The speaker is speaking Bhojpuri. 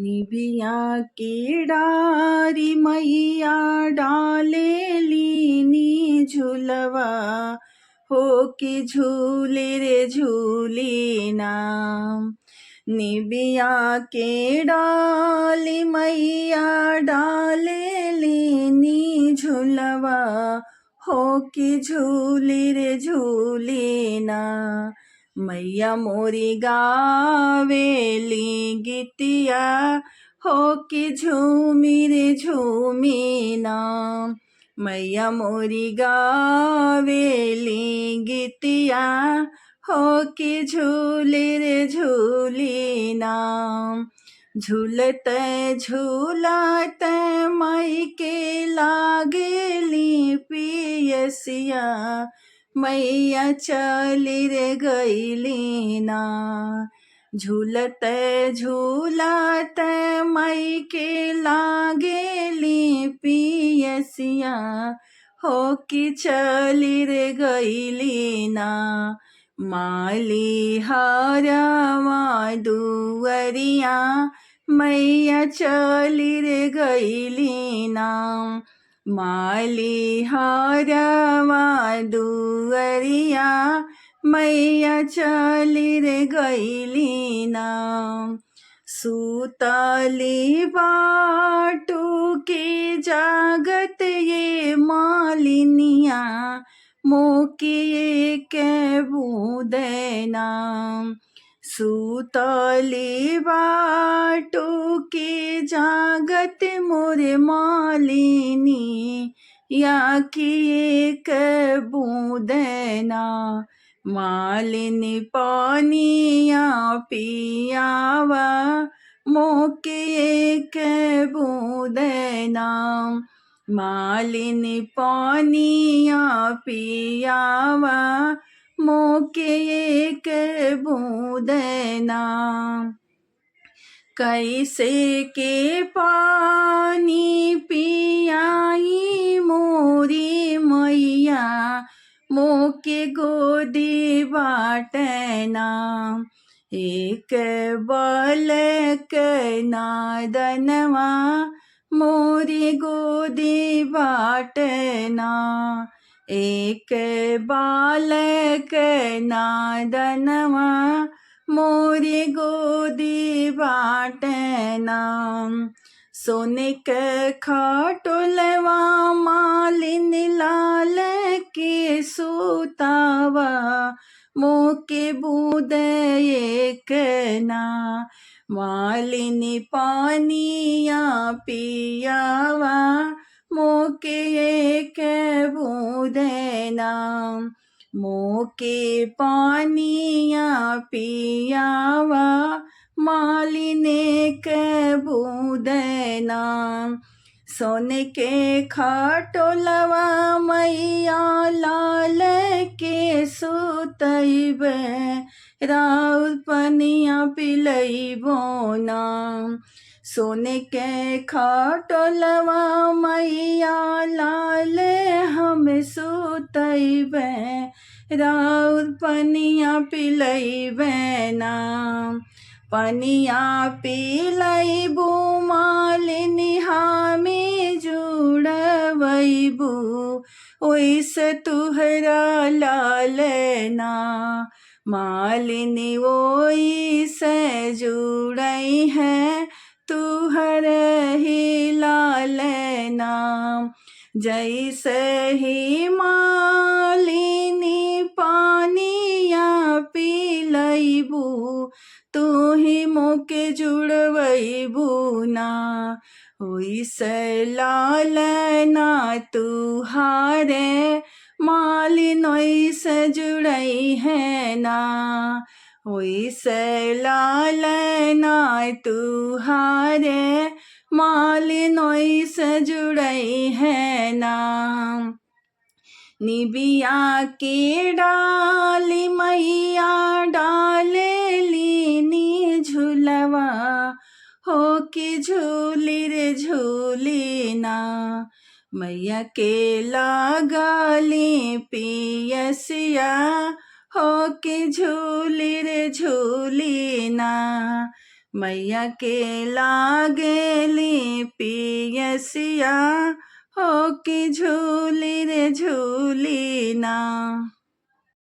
निबिया की डारी मैया डालेली नी झुलवा हो कि झूले रे झूली नाम। निबिया के डाली मैया डालेली नी झुलवा हो कि झूली रे झूली ना। मैया मोरी गावेली गीतिया हो कि झूमी रे झूमी ना। मैया मोरी गावेली गीतिया हो कि झूले रे झूली ना। झूलते झूलते मई के लागेली पियसिया मैया चली रे गईली ना। झूलते झूलते मई के लागेली पियसिया हो कि चली रे गईली ना। माली हरवा दुवरिया मैया चली रे गईली ना। माली हरवा दुवरिया मैया चली रे गईली ना। सूतली बाटू की जागत ये मालिनिया मोकिए के बूदेना। सूतली बाटू की जागत मोरे मालिनी या की एक बूदेना। मालिनी पानिया पियावा मोके एक बूदेना। मालिनी पानिया पियावा मोके एक बूदेना। कैसे के पानी पियाई मोरी मैया मोके गोदी बाटना। एक बालक नादनवा मोरी गोदी बाटना। एक बालक नादनवा मोरी गोदी बाटना। सोने के खाटोलवा मालिन लाल के सूतावा मोके बूदे एक ना। मालिनी पानिया पियावा मोके एक बूदेना। मोके पानिया पियावा मालिने के बूदेना। सोने के खाटोलवा मैया लाल के सुतैबे राउर पनिया पिलैबो ना। सोने के खाटोलवा मैया लाल हम सुतैबे राउर पनिया पिलैबे ना। पनिया पिलैबू मालिनी हामी जुड़वैबू ओइसे तुहरा लालना। मालिनी ओइसे जुड़ई है तुहर ही लालना। जैसे ही मालिनी पानिया पिलैबू तू ही मोके जुड़वैबू ना। ओइसे लालना तुहारे मालिन ओइसे जुड़ई है ना। ओइसे लालना तुहारे मालिन ओइसे जुड़ई है ना। निबिया के डाली मैया डालेली नी झुलवा हो कि झूली रे झूली ना। मैया के लागली पियसिया हो कि झूली रे झूली ना। मैया के लागेली पियसिया हो कि झूली रे झूली ना।